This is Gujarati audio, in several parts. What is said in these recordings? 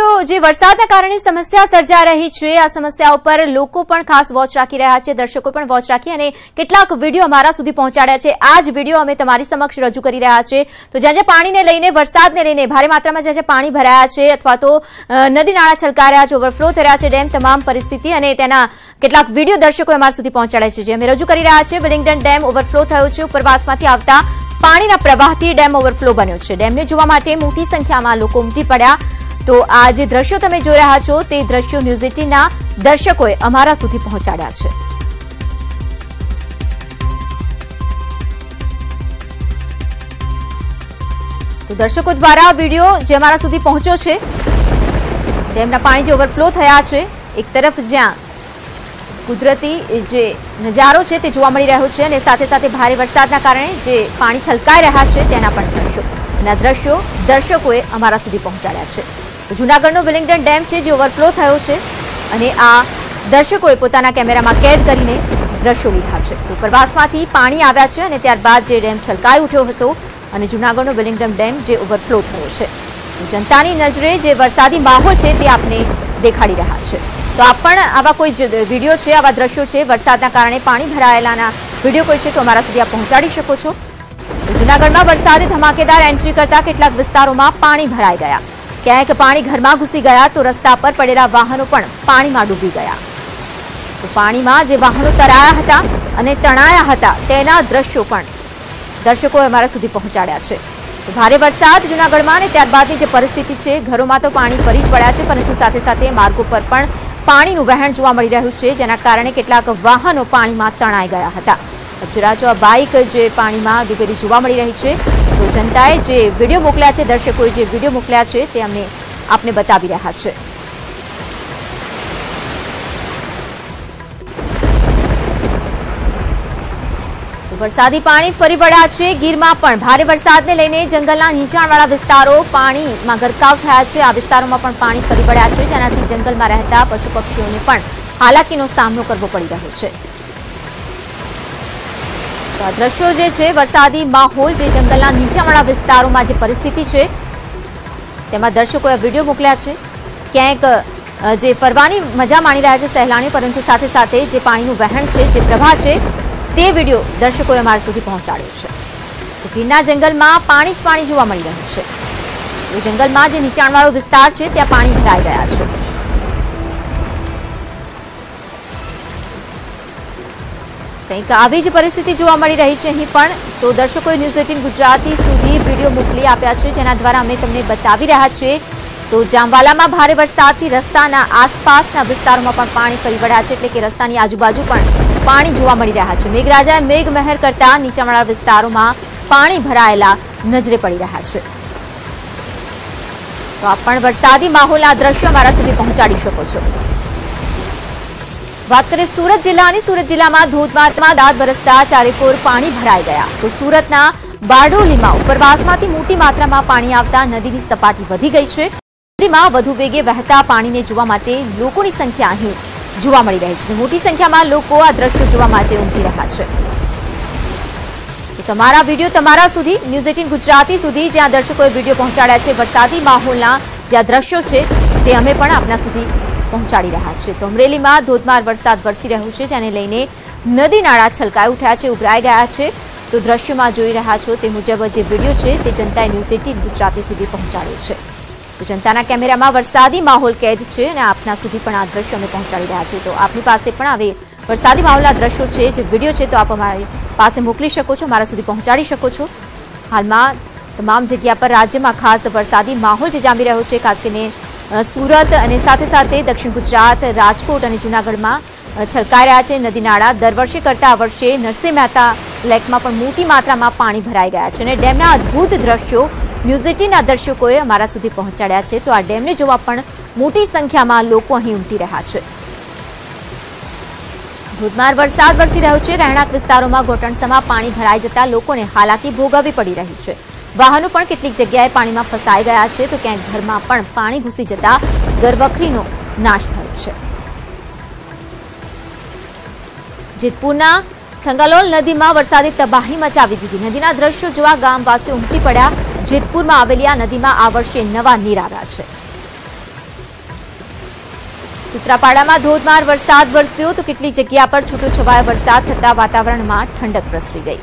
તો જે વરસાદના કારણે સમસ્યા સર્જાઈ રહી છે આ સમસ્યા ઉપર લોકો પણ ખાસ વોચ રાખી રહ્યા છે, દર્શકો પણ વોચ રાખી અને કેટલાક વિડીયો અમારા સુધી પહોંચાડ્યા છે। આ જ વિડીયો અમે તમારી સમક્ષ રજૂ કરી રહ્યા છે। તો જ્યાં પાણીને લઈને, વરસાદને લઈને ભારે માત્રામાં જ્યાં પાણી ભરાયા છે અથવા તો નદી નાળા છલકાઈ રહ્યા છે, ઓવરફ્લો થઈ રહ્યા છે ડેમ, તમામ પરિસ્થિતિ અને તેના કેટલાક વિડીયો દર્શકો અમારા સુધી પહોંચાડ્યા છે, જે અમે રજૂ કરી રહ્યા છીએ। વિલિંગ્ટન ડેમ ઓવરફ્લો થયો છે, ઉપરવાસમાંથી આવતા પાણીના પ્રવાહથી ડેમ ઓવરફ્લો બન્યો છે। ડેમને જોવા માટે મોટી સંખ્યામાં લોકો ઉમટી પડ્યા। તો આ જે દ્રશ્યો તમે જોઈ રહ્યા છો તે દ્રશ્યો ન્યૂઝ 18ના દર્શકોએ અમારા સુધી પહોંચાડ્યા છે। તો દર્શકો દ્વારા વિડીયો જે અમારા સુધી પહોંચ્યો છે, ડેમના પાણી જે ઓવરફ્લો થયા છે, એક તરફ જ્યાં કુદરતી જે નજારો છે તે જોવા મળી રહ્યો છે અને સાથે સાથે ભારે વરસાદના કારણે જે પાણી છલકાઈ રહ્યા છે તેના પણ દ્રશ્યો, અને આ દ્રશ્યો દર્શકોએ અમારા સુધી પહોંચાડ્યા છે। જૂનાગઢનો વિલિંગ્ટન ડેમ છે જે ઓવરફ્લો થયો છે અને આ દર્શકોએ પોતાના કેમેરામાં કેદ કરીને દ્રશ્યો લીધા છે। ઉપરવાસમાંથી પાણી આવ્યા છે અને ત્યારબાદ જે ડેમ છલકાઈ ઉઠ્યો હતો અને જૂનાગઢનો વિલિંગ્ટન ડેમ જે ઓવરફ્લો થયો છે। જનતાની નજરે જે વરસાદી માહોલ છે તે આપને દેખાડી રહ્યા છે। તો આપ પણ આવા કોઈ વિડીયો છે, આવા દ્રશ્યો છે, વરસાદના કારણે પાણી ભરાયેલાના વિડીયો કોઈ છે તો અમારા સુધી આપ પહોંચાડી શકો છો। જૂનાગઢમાં વરસાદે ધમાકેદાર એન્ટ્રી કરતા કેટલાક વિસ્તારોમાં પાણી ભરાઈ ગયા। ક્યાંક પાણી ઘરમાં ઘૂસી ગયા તો રસ્તા પર પડેલા વાહનો પણ પાણીમાં ડૂબી ગયા। તો પાણીમાં જે વાહનો તરાયા હતા અને તણાયા હતા તેના દ્રશ્યો પણ દર્શકોએ અમારા સુધી પહોંચાડ્યા છે। તો ભારે વરસાદ જૂનાગઢમાં અને ત્યારબાદની જે પરિસ્થિતિ છે, ઘરોમાં તો પાણી ફરી જ પડ્યા છે, પરંતુ સાથે સાથે માર્ગો પર પણ પાણીનું વહેણ જોવા મળી રહ્યું છે, જેના કારણે કેટલાક વાહનો પાણીમાં તણાઈ ગયા હતા। જોરાજો બાઇક જે પાણીમાં ડૂબેલી જોવા મળી રહી છે। તો જનતાએ જે વિડીયો મોકલ્યા છે, દર્શકોએ જે વિડીયો મોકલ્યા છે તે અમને આપને બતાવી રહ્યા છે। વરસાદી પાણી ફરી વળ્યા છે। ગીરમાં પણ ભારે વરસાદને લઈને જંગલના નીચાણવાળા વિસ્તારો પાણીમાં ગરકાવ થયા છે। આ વિસ્તારોમાં પણ પાણી ફરી વળ્યા છે, જેનાથી જંગલમાં રહેતા પશુ પક્ષીઓને પણ હાલાકીનો સામનો કરવો પડી રહ્યો છે। આ દ્રશ્યો જે છે, વરસાદી માહોલ જે જંગલના નીચાણવાળા વિસ્તારોમાં જે પરિસ્થિતિ છે તેમાં દર્શકોએ વિડીયો મોકલ્યા છે। ક્યાંક જે ફરવાની મજા માણી રહ્યા છે સહેલાણીઓ, પરંતુ સાથે સાથે જે પાણીનું વહેણ છે, જે પ્રવાહ છે તે વિડીયો દર્શકોએ અમારા સુધી પહોંચાડ્યો છે। તો ગીરના જંગલમાં પાણી જ પાણી જોવા મળી રહ્યું છે। તો જંગલમાં જે નીચાણવાળો વિસ્તાર છે ત્યાં પાણી ભરાઈ ગયા છે। કંઈક આવી જ પરિસ્થિતિ જોવા મળી રહી છે અહીં પણ। તો દર્શકોએ ન્યૂઝ 18 ગુજરાતી સુધી વિડીયો મોકલી આપ્યા છે, જેના દ્વારા અમે તમને બતાવી રહ્યા છીએ। તો જામવાલામાં ભારે વરસાદથી રસ્તાના આસપાસના વિસ્તારોમાં પણ પાણી ફરી વળ્યા છે, એટલે કે રસ્તાની આજુબાજુ પણ પાણી જોવા મળી રહ્યા છે। મેઘરાજાએ મેઘમહેર કરતા નીચાણવાળા વિસ્તારોમાં પાણી ભરાયેલા નજરે પડી રહ્યા છે। તો આપ પણ વરસાદી માહોલના દ્રશ્યો અમારા સુધી પહોંચાડી શકો છો। વાત કરીએ સુરત જિલ્લાની, સુરત જિલ્લામાં ધોધમારમાં દાંત વરસતા ચારેકોર પાણી ભરાઈ ગયા। તો સુરતના બારડોલીમાં ઉપરવાસમાંથી મોટી માત્રામાં પાણી આવતા નદીની સપાટી વધી ગઈ છે। નદીમાં વધુ વેગે વહેતા પાણીને જોવા માટે લોકોની સંખ્યા અહીં જોવા મળી રહી છે। મોટી સંખ્યામાં લોકો આ દ્રશ્યો જોવા માટે ઉમટી રહ્યા છે। તમારા વિડીયો તમારા સુધી, ન્યૂઝ 18 ગુજરાતી સુધી જ્યાં દર્શકોએ વિડીયો પહોંચાડ્યા છે, વરસાદી માહોલના જે દ્રશ્યો છે તે અમે પણ આપના સુધી પહોંચાડી રહ્યા છે। તો અમરેલીમાં ધોધમાર વરસાદ વરસી રહ્યો છે, જેને લઈને નદી નાળા છલકાઈ ઉઠ્યા છે, ઉભરાઈ ગયા છે। તો દ્રશ્યોમાં જોઈ રહ્યા છો તે મુજબ જે વિડીયો છે તે જનતાએ ન્યૂઝ 18 ગુજરાતી સુધી પહોંચાડ્યો છે। તો જનતાના કેમેરામાં વરસાદી માહોલ કેદ છે અને આપના સુધી પણ આ દ્રશ્યો અમે પહોંચાડી રહ્યા છીએ। તો આપની પાસે પણ હવે વરસાદી માહોલના દ્રશ્યો છે, જે વિડીયો છે, તો આપ અમારી પાસે મોકલી શકો છો, અમારા સુધી પહોંચાડી શકો છો। હાલમાં તમામ જગ્યા પર રાજ્યમાં ખાસ વરસાદી માહોલ જે જામી રહ્યો છે, ખાસ કરીને સુરત અને સાથે સાથે દક્ષિણ ગુજરાત, રાજકોટ અને જૂનાગઢમાં છલકાઈ રહ્યા છે નદી નાળા। દર વર્ષે કરતા આ વર્ષે નરસિંહ મહેતા લેકમાં પણ મોટી માત્રામાં પાણી ભરાઈ ગયા છે અને ડેમના અદ્ભુત દ્રશ્યો ન્યૂઝ 18ના દર્શકોએ અમારા સુધી પહોંચાડ્યા છે। તો આ ડેમને જોવા પણ મોટી સંખ્યામાં લોકો અહીં ઉમટી રહ્યા છે। ધોધમાર વરસાદ વરસી રહ્યો છે। રહેણાંક વિસ્તારોમાં ઘોટણસામાં પાણી ભરાઈ જતા લોકોને હાલાકી ભોગવવી પડી રહી છે। વાહનો પણ કેટલીક જગ્યાએ પાણીમાં ફસાઈ ગયા છે, તો ક્યાંક ઘરમાં પણ પાણી ઘૂસી જતા ઘરવખરીનો નાશ થયો છે। જેતપુરના થંગાલોલ નદીમાં વરસાદે તબાહી મચાવી દીધી। નદીના દ્રશ્યો જોવા ગામવાસીઓ ઉમટી પડ્યા। જેતપુરમાં આવેલી આ નદીમાં આ વર્ષે નવા નીર આવ્યા છે। સૂત્રાપાડામાં ધોધમાર વરસાદ વરસ્યો તો કેટલીક જગ્યા પર છૂટોછવાયો વરસાદ થતા વાતાવરણમાં ઠંડક પ્રસરી ગઈ.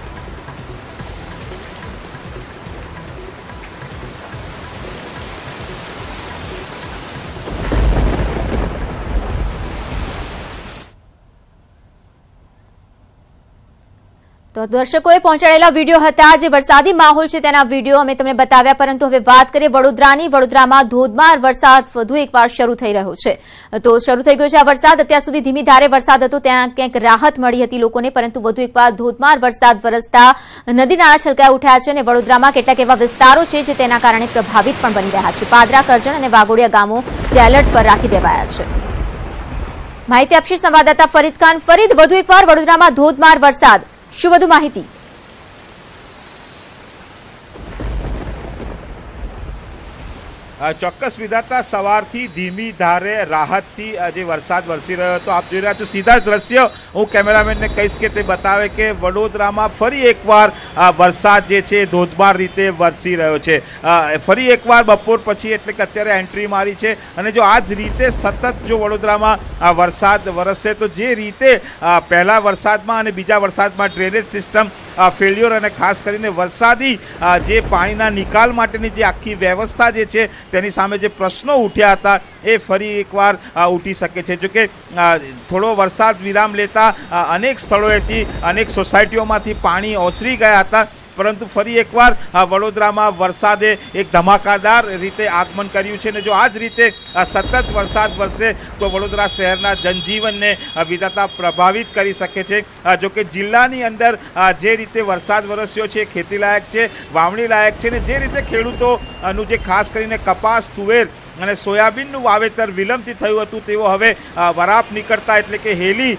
તો દર્શકોએ પહોંચાડેલા વિડીયો હતા જે વરસાદી માહોલ છે તેના વિડીયો અમે તમને બતાવ્યા. પરંતુ હવે વાત કરીએ વડોદરાની. વડોદરામાં ધોધમાર વરસાદ વધુ એકવાર શરૂ થઈ રહ્યો છે. તો શરૂ થઈ ગયો છે આ વરસાદ. અત્યાર સુધી ધીમી ધારે વરસાદ હતો, ત્યાં ક્યાંક રાહત મળી હતી લોકોને, પરંતુ વધુ એકવાર ધોધમાર વરસાદ વરસતા નદી નાળા છલકાઈ ઉઠ્યા છે અને વડોદરામાં કેટલાક એવા વિસ્તારો છે જે તેના કારણે પ્રભાવિત પણ બની રહ્યા છે. પાદરા, કરજણ અને વાઘોડિયા ગામો જે એલર્ટ પર રાખી દેવાયા છે. માહિતી આપશે સંવાદદાતા ફરીદ ખાન. ફરીદ, વધુ એકવાર વડોદરામાં ધોધમાર વરસાદ, શું વધુ માહિતી? ચોક્કસ વિધાતા, સવારથી ધીમી ધારે રાહતથી જે વરસાદ વરસી રહ્યો હતો. આપ જોઈ રહ્યા છો સીધા જ દ્રશ્ય. હું કેમેરામેનને કહીશ કે તે બતાવે કે વડોદરામાં ફરી એકવાર વરસાદ જે છે ધોધમાર રીતે વરસી રહ્યો છે. ફરી એકવાર બપોર પછી એટલે કે અત્યારે એન્ટ્રી મારી છે અને જો આ જ રીતે સતત જો વડોદરામાં વરસાદ વરસશે તો જે રીતે પહેલા વરસાદમાં અને બીજા વરસાદમાં ડ્રેનેજ સિસ્ટમ ફેલ્યોર અને ખાસ કરીને વરસાદી જે પાણીના નિકાલ માટેની જે આખી વ્યવસ્થા જે છે તેની સામે જે પ્રશ્નો ઉઠ્યા હતા એ ફરી એકવાર ઉઠી શકે છે. જો કે થોડો વરસાદ વિરામ લેતા અનેક સ્થળોએથી અનેક સોસાયટીઓમાંથી પાણી ઓસરી ગયા હતા, પરંતુ ફરી એકવાર વડોદરામાં વરસાદે એક ધમાકાદાર રીતે આગમન કર્યું છે અને જો આ જ રીતે સતત વરસાદ વરસે તો વડોદરા શહેરના જનજીવનને વિધાતા પ્રભાવિત કરી શકે છે. જો કે જિલ્લાની અંદર જે રીતે વરસાદ વરસ્યો છે ખેતી લાયક છે, વાવણી લાયક છે ને જે રીતે ખેડૂતોનું જે ખાસ કરીને કપાસ, તુવેર અને સોયાબીનનું વાવેતર વિલંબથી થયું હતું તેઓ હવે વરાપ નીકળતા એટલે કે હેલી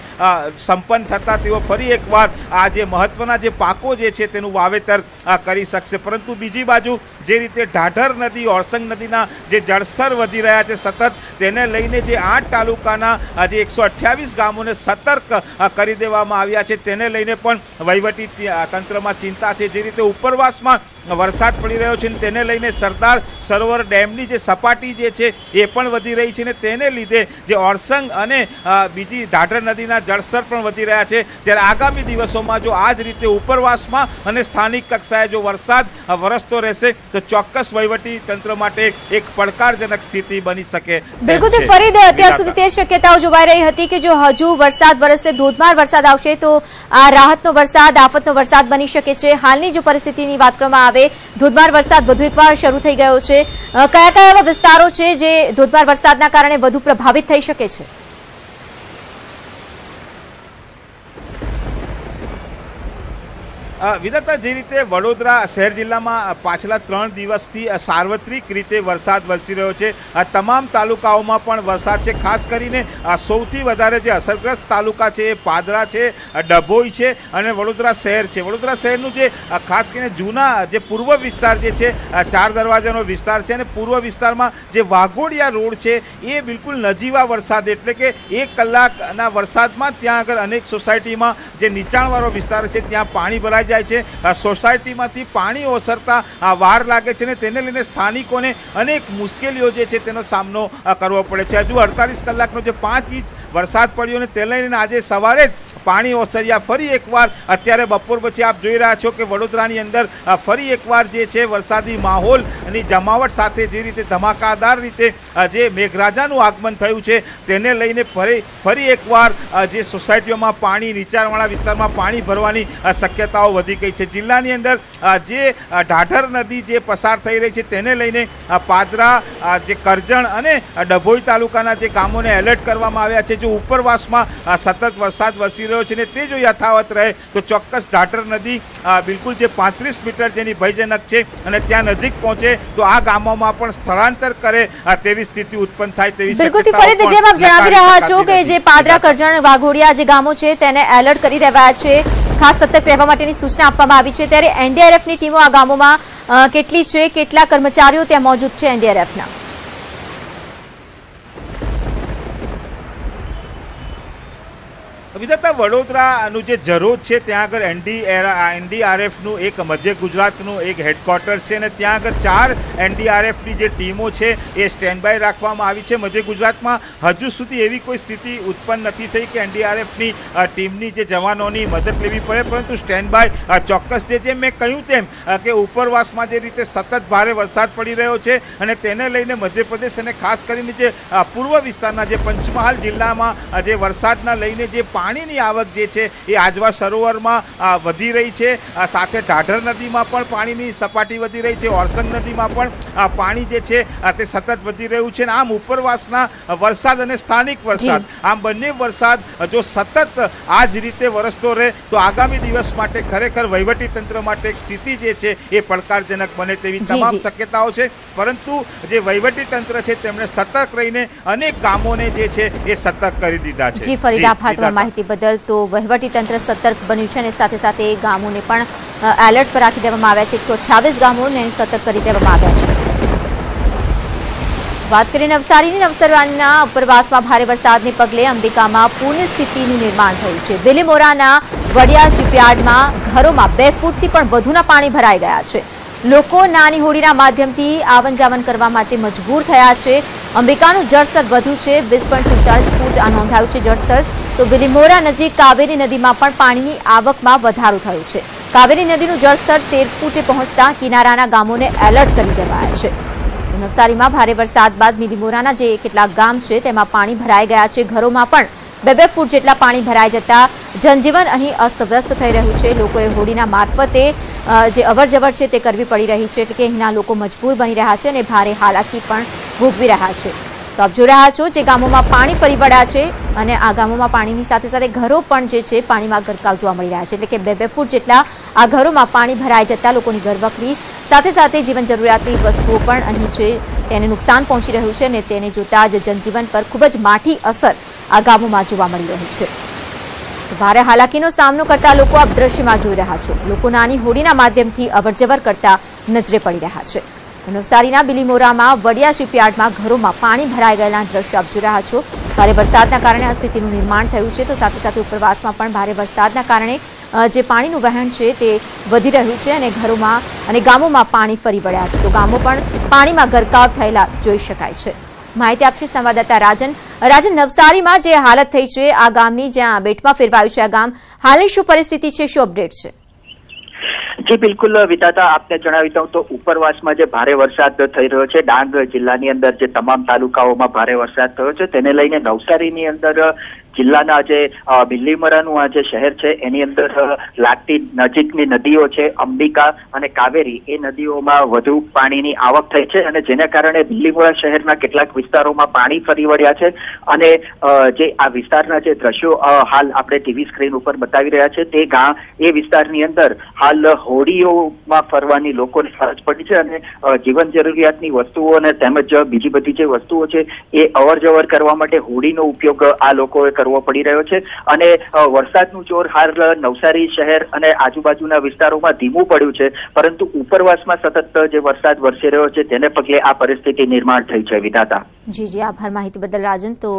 સંપન્ન થતાં તેઓ ફરી એકવાર આ જે મહત્ત્વના જે પાકો જે છે તેનું વાવેતર કરી શકશે. પરંતુ બીજી બાજુ જે રીતે ઢાઢર નદી, ઓરસંગ નદીના જે જળસ્તર વધી રહ્યા છે સતત, તેને લઈને જે 8 તાલુકાના જે 128 ગામોને સતર્ક કરી દેવામાં આવ્યા છે તેને લઈને પણ વહીવટી તંત્રમાં ચિંતા છે. જે રીતે ઉપરવાસમાં વરસાદ પડી રહ્યો છે તેને લઈને સરદાર સરોવર ડેમની જે સપાટી જે છે એ પણ વધી રહી છે ને તેને લીધે જે ઓરસંગ અને બીજી ઢાઢર નદીના જળસ્તર પણ વધી રહ્યા છે. ત્યારે આગામી દિવસોમાં જો આ જ રીતે ઉપરવાસમાં અને સ્થાનિક કક્ષાએ જો વરસાદ વરસતો રહેશે તો ચોક્કસ વહીવટી તંત્ર માટે એક પડકારજનક સ્થિતિ બની શકે. બિલકુલ ફરીદ, અત્યાર સુધી તે શક્યતાઓ જોવાઈ રહી હતી કે જો હજુ વરસાદ વરસશે, ધોધમાર વરસાદ આવશે તો આ રાહતનો વરસાદ, આફતનો વરસાદ બની શકે છે. હાલની જો પરિસ્થિતિની વાત કરવામાં આવે, ધોધમાર વરસાદ વધુ એકવાર શરૂ થઈ ગયો છે. કયા કયા એવા વિસ્તારો છે જે ધોધમાર વરસાદના કારણે વધુ પ્રભાવિત થઈ શકે છે? વિધાતા, જે રીતે વડોદરા શહેર જિલ્લામાં પાછલા 3 દિવસથી સાર્વત્રિક રીતે વરસાદ વરસી રહ્યો છે, તમામ તાલુકાઓમાં પણ વરસાદ છે. ખાસ કરીને સૌથી વધારે જે અસરગ્રસ્ત તાલુકા છે એ પાદરા છે, ડભોઈ છે અને વડોદરા શહેર છે. વડોદરા શહેરનું જે ખાસ કરીને જૂના જે પૂર્વ વિસ્તાર જે છે, 4 દરવાજાનો વિસ્તાર છે અને પૂર્વ વિસ્તારમાં જે વાઘોડિયા રોડ છે એ બિલકુલ નજીવા વરસાદ એટલે કે 1 કલાકના વરસાદમાં ત્યાં આગળ અનેક સોસાયટીમાં જે નીચાણવાળો વિસ્તાર છે ત્યાં પાણી ભરાઈ જાય છે. સોસાયટીમાંથી પાણી ઓસરતા વાર લાગે છે ને તેને લઈને સ્થાનિકોને અનેક મુશ્કેલીઓ જે છે તેનો સામનો કરવો પડે છે. હજુ 48 કલાકનો જે 5 ઇંચ વરસાદ પડ્યો ને તે લઈને આજે સવારે જ પાણી ઓસર્યા. ફરી એકવાર અત્યારે બપોર પછી આપ જોઈ રહ્યા છો કે વડોદરાની અંદર ફરી એકવાર જે છે વરસાદી માહોલની જમાવટ સાથે જે રીતે ધમાકાદાર રીતે જે મેઘરાજાનું આગમન થયું છે તેને લઈને ફરી એકવાર જે સોસાયટીઓમાં પાણી, નીચાણવાળા વિસ્તારમાં પાણી ભરવાની શક્યતાઓ વધી ગઈ છે. જિલ્લાની અંદર જે ઢાઢર નદી જે પસાર થઈ રહી છે તેને લઈને પાદરા, જે કરજણ અને ડભોઈ તાલુકાના જે ગામોને એલર્ટ કરવામાં આવ્યા છે. જો ઉપરવાસમાં સતત વરસાદ વરસી રહ્યો છે ને તે જો યથાવત રહે તો ચોક્કસ ઢાઢર નદી બિલકુલ જે 35 મીટર જેની ભયજનક છે અને ત્યાં નજીક પહોંચે તો આ ગામોમાં પણ સ્થળાંતર કરે તેવી સ્થિતિ ઉત્પન્ન થાય તેવી બિલકુલ ફરીદ, જેમ આપ જણાવી રહ્યા છો કે જે પાદરા, કરજણ, વાઘોડિયા જે ગામો છે તેને એલર્ટ કરી દેવાયા છે, ખાસ સતર્ક રહેવા માટેની સૂચના આપવામાં આવી છે. ત્યારે એનડીઆરએફની ટીમો આ ગામોમાં કેટલી છે, કેટલા કર્મચારીઓ ત્યાં મોજૂદ છે એનડીઆરએફના? વિધાતા વડોદરાનું જે જરોદ છે ત્યાં આગળ એનડીઆરએફનું એક મધ્ય ગુજરાતનું એક હેડક્વાર્ટર છે અને ત્યાં આગળ 4 એનડીઆરએફની જે ટીમો છે એ સ્ટેન્ડ બાય રાખવામાં આવી છે. મધ્ય ગુજરાતમાં હજુ સુધી એવી કોઈ સ્થિતિ ઉત્પન્ન નથી થઈ કે એનડીઆરએફની ટીમની જે જવાનોની મદદ લેવી પડે, પરંતુ સ્ટેન્ડ બાય ચોક્કસ જે મેં કહ્યું તેમ કે ઉપરવાસમાં જે રીતે સતત ભારે વરસાદ પડી રહ્યો છે અને તેને લઈને મધ્યપ્રદેશ અને ખાસ કરીને જે પૂર્વ વિસ્તારના જે પંચમહાલ જિલ્લામાં જે વરસાદના લઈને જે પાણીની આવક જે છે એ આજવા સરોવરમાં વધી રહી છે. સાથે ઢાઢર નદીમાં પણ પાણીની સપાટી વધી રહી છે, ઓરસંગ નદીમાં પણ પાણી જે છે તે સતત વધી રહ્યું છે. આમ ઉપરવાસના વરસાદ અને સ્થાનિક વરસાદ, આમ બંને વરસાદ જો સતત આ જ રીતે વરસતો રહે તો આગામી દિવસ માટે ખરેખર વહીવટી તંત્ર માટે એક સ્થિતિ જે છે એ પડકારજનક બને તેવી તમામ શક્યતાઓ છે. પરંતુ જે વહીવટી તંત્ર છે તેમણે સતર્ક રહીને અનેક ગામોને જે છે એ સતર્ક કરી દીધા છે. જી ફરીદ, આભાર માહિતી બદલ. તો વહીવટી તંત્ર સતર્ક બન્યું છે અને સાથે સાથે ગામોને પણ એલર્ટ પર રાખી દેવામાં આવ્યા છે. 128 ગામોને સતર્ક કરી દેવામાં આવ્યા છે. વાત કરીએ નવસારીની. નવસારીના ઉપરવાસમાં ભારે વરસાદને પગલે અંબિકામાં પૂરની સ્થિતિનું નિર્માણ થયું છે. બિલીમોરાના વડિયા શિપયાર્ડમાં ઘરોમાં 2 ફૂટથી પણ વધુના પાણી ભરાઈ ગયા છે. લોકો નાની હોડીના માધ્યમથી આવન જાવન કરવા માટે મજબૂર થયા છે. અંબિકાનું જળસ્તર વધુ છે, 20.47 ફૂટ આ નોંધાયું છે જળસ્તર. તો બિલીમોરા નજીક કાવેરી નદીમાં પણ પાણીની આવકમાં વધારો થયો છે. કાવેરી નદીનું જળસ્તર 13 ફૂટે પહોંચતા કિનારાના ગામોને એલર્ટ કરી દેવાયા છે. નવસારીમાં ભારે વરસાદ બાદ બિલીમોરાના જે કેટલાક ગામ છે તેમાં પાણી ભરાઈ ગયા છે. ઘરોમાં પણ 2 ફૂટ જેટલા પાણી ભરાઈ જતા જનજીવન અહીં અસ્તવ્યસ્ત થઈ રહ્યું છે. લોકોએ હોડીના મારફતે જે અવરજવર છે તે કરવી પડી રહી છે, એટલે કે અહીંના લોકો મજબૂર બની રહ્યા છે અને ભારે હાલાકી પણ ભોગવી રહ્યા છે. તો આપ જોઈ રહ્યા છો જે ગામોમાં પાણી ફરી વળ્યા છે અને આ ગામોમાં પાણીની સાથે સાથે ઘરો પણ જે છે પાણીમાં ગરકાવ જોવા મળી રહ્યા છે. એટલે કે 2 ફૂટ જેટલા આ ઘરોમાં પાણી ભરાઈ જતા લોકોની ઘરવખરી સાથે સાથે જીવન જરૂરિયાતની વસ્તુઓ પણ અહીં છે તેને નુકસાન પહોંચી રહ્યું છે અને તેને જોતા જ જનજીવન પર ખૂબ જ માઠી અસર આ ગામોમાં જોવા મળી રહી છે. ભારે હાલાકીનો સામનો કરતા લોકો આપ દ્રશ્યમાં જોઈ રહ્યા છો. લોકો નાની હોડીના માધ્યમથી અવરજવર કરતા નજરે પડી રહ્યા છે. નવસારીના બિલીમોરામાં વડિયા શિપયાર્ડમાં ઘરોમાં પાણી ભરાઈ ગયેલા દ્રશ્ય આપ જોઈ રહ્યા છો. ભારે વરસાદના કારણે આ સ્થિતિનું નિર્માણ થયું છે. તો સાથે સાથે ઉપરવાસમાં પણ ભારે વરસાદના કારણે જે પાણીનું વહેણ છે તે વધી રહ્યું છે અને ઘરોમાં અને ગામોમાં પાણી ફરી વળ્યા છે. તો ગામો પણ પાણીમાં ગરકાવ થયેલા જોઈ શકાય છે. માહિતી આપશે સંવાદદાતા રાજન. નવસારીમાં જે હાલત થઈ છે આ ગામની, જ્યાં બેટમાં ફેરવાયું છે આ ગામ, હાલની શું પરિસ્થિતિ છે, શું અપડેટ છે? જી બિલકુલ વિધાતા, આપને જણાવી દઉં તો ઉપરવાસમાં જે ભારે વરસાદ થઈ રહ્યો છે, ડાંગ જિલ્લાની અંદર જે તમામ તાલુકાઓમાં ભારે વરસાદ થયો છે તેને લઈને નવસારીની અંદર જિલ્લાના જે બિલીમોરાનું આ જે શહેર છે એની અંદર લાગતી નજીકની નદીઓ છે અંબિકા અને કાવેરી, એ નદીઓમાં વધુ પાણીની આવક થઈ છે અને જેના કારણે બિલીમોરા શહેરના કેટલાક વિસ્તારોમાં પાણી ફરી વળ્યા છે. અને જે આ વિસ્તારના જે દ્રશ્યો હાલ આપણે ટીવી સ્ક્રીન ઉપર બતાવી રહ્યા છે તે એ વિસ્તારની અંદર હાલ હોડીઓમાં ફરવાની લોકોને ફરજ પડી છે અને જીવન જરૂરિયાતની વસ્તુઓ અને તેમજ બીજી બધી જે વસ્તુઓ છે એ અવરજવર કરવા માટે હોડીનો ઉપયોગ આ લોકોએ કરવો પડી રહ્યો છે. અને વરસાદનું જોર હાલ નવસારી શહેર અને આજુબાજુના વિસ્તારોમાં ધીમું પડ્યું છે, પરંતુ ઉપરવાસમાં સતત જે વરસાદ વરસી રહ્યો છે તેને પગલે આ પરિસ્થિતિ નિર્માણ થઈ છે. વિધાતા, જી આભાર માહિતી બદલ રાજન. તો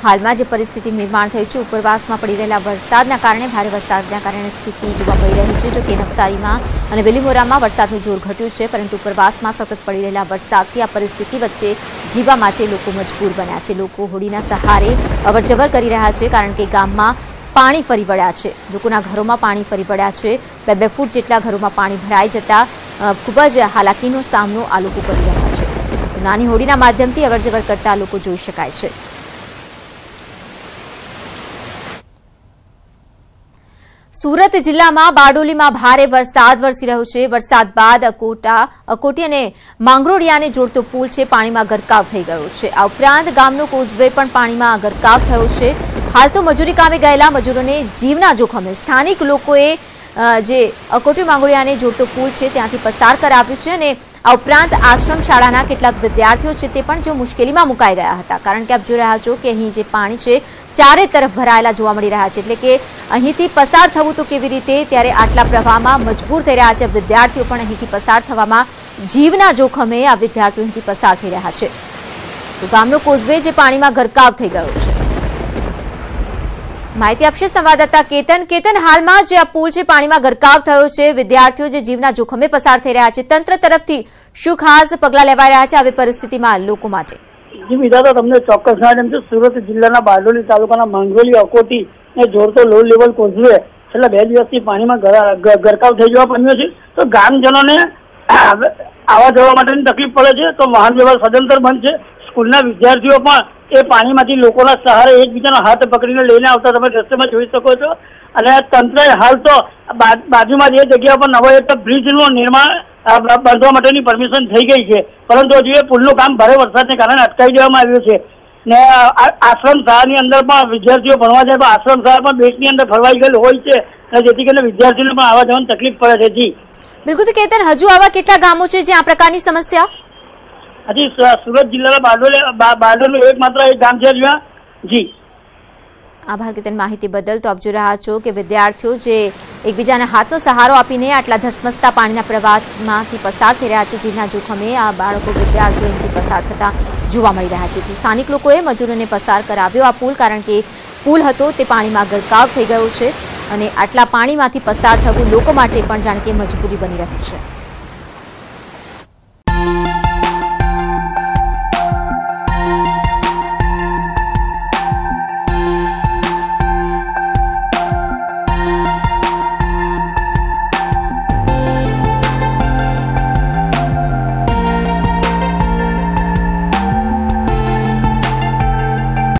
હાલમાં જે પરિસ્થિતિ નિર્માણ થઈ છે ઉપરવાસમાં પડી રહેલા વરસાદના કારણે, ભારે વરસાદના કારણે સ્થિતિ જોવા મળી રહી છે. જો કે નવસારીમાં અને બિલીમોરામાં વરસાદનું જોર ઘટ્યું છે, પરંતુ ઉપરવાસમાં સતત પડી રહેલા વરસાદથી આ પરિસ્થિતિ વચ્ચે જીવવા માટે લોકો મજબૂર બન્યા છે. લોકો હોડીના સહારે અવરજવર કરી રહ્યા છે કારણ કે ગામમાં પાણી ફરી વળ્યા છે. લોકોના ઘરોમાં પાણી ફરી વળ્યા છે. 2 ફૂટ જેટલા ઘરોમાં પાણી ભરાઈ જતા ખૂબ જ હાલાકીનો સામનો આ લોકો કરી રહ્યા છે. નાની હોડીના માધ્યમથી અવરજવર કરતા લોકો જોઈ શકાય છે. સુરત જિલ્લામાં બારડોલીમાં ભારે વરસાદ વરસી રહ્યો છે. વરસાદ બાદ અકોટી અને માંગરોળિયાને જોડતો પુલ છે પાણીમાં ગરકાવ થઈ ગયો છે. આ ઉપરાંત ગામનો કોઝવે પણ પાણીમાં ગરકાવ થયો છે. હાલ તો મજૂરી કામે ગયેલા મજૂરોને જીવના જોખમે સ્થાનિક લોકોએ જે અકોટી માંગરોળિયાને જોડતો પુલ છે ત્યાંથી પસાર કરાવ્યું છે અને આ ઉપરાંત આશ્રમ શાળાના કેટલાક વિદ્યાર્થીઓ છે તે પણ જે મુશ્કેલીમાં મુકાઈ ગયા હતા, કારણ કે આપ જોઈ રહ્યા છો કે અહીં જે પાણી છે ચારે તરફ ભરાયેલા જોવા મળી રહ્યા છે. એટલે કે અહીંથી પસાર થવું તો કેવી રીતે, ત્યારે આટલા પ્રવાહમાં મજબૂર થઈ રહ્યા છે વિદ્યાર્થીઓ પણ અહીંથી પસાર થવામાં જીવના જોખમે આ વિદ્યાર્થીઓ અહીંથી પસાર થઈ રહ્યા છે. તો ગામનો કોઝવે જે પાણીમાં ગરકાવ થઈ ગયો છે. માહિતી આપશે સંવાદદાતા કેતન, હાલમાં જે આ પુલ છે પાણીમાં ગરકાવ થયો છે, વિદ્યાર્થીઓ જે જીવના જોખમે પસાર થઈ રહ્યા છે, તંત્ર તરફથી શું ખાસ પગલાં લેવાઈ રહ્યા છે આવી પરિસ્થિતિમાં લોકો માટે? જી વિધાતા, તમને ચોક્કસ જણાવી દઉં છું, સુરત જિલ્લાના બારડોલી તાલુકાના માંગરોલી અકોટી ને જોડતો લો લેવલ કોઝવે છેલ્લા 2 દિવસથી પાણીમાં ગરકાવ થઈ જવા પામ્યો છે. તો ગામજનોને આવવા જવા માટેની તકલીફ પડે છે. તો વાહન વ્યવહાર સદંતર બંધ છે. સ્કૂલના વિદ્યાર્થીઓ પણ એ પાણીમાંથી લોકોના સહારે એકબીજાના હાથ પકડીને લઈને આવતા તમે દ્રશ્યમાં જોઈ શકો છો. અને તંત્રએ હાલ તો બાજુમાં જે જગ્યા પર નવો એક બ્રિજનું નિર્માણ બાંધવા માટેની પરમિશન થઈ ગઈ છે, પરંતુ હજુ એ પુલનું કામ ભારે વરસાદને કારણે અટકાવી દેવામાં આવ્યું છે. ને આશ્રમ શાળાની અંદર પણ વિદ્યાર્થીઓ ભણવા જાય તો આશ્રમ શાળા પણ બેટની અંદર ફરવાઈ ગયેલ હોય છે, અને જેથી કરીને વિદ્યાર્થીઓને પણ આવવા જવાની તકલીફ પડે છે. જી બિલકુલ કેતન, હજુ આવા કેટલા ગામો છે જ્યાં આ પ્રકારની સમસ્યા? હજી સુરત જિલ્લાના બારડોલી એકમાત્ર એક ગામ છે જ્યાં. જી આભાર કેતન માહિતી બદલ. તો આપ જોઈ રહ્યા છો કે વિદ્યાર્થીઓ જે એકબીજાને હાથનો સહારો આપીને આટલા ધસમસતા પાણીના પ્રવાહમાંથી પસાર થઈ રહ્યા છે, જીવના જોખમે આ બાળકો વિદ્યાર્થીઓ એમથી પસાર થતા જોવા મળી રહ્યા છે. સ્થાનિક લોકોએ મજૂરોને પસાર કરાવ્યો આ પુલ, કારણ કે પુલ હતો તે પાણીમાં ગરકાવ થઈ ગયો છે અને આટલા પાણીમાંથી પસાર થવું લોકો માટે પણ જાણે કે મજબૂરી બની રહ્યું છે.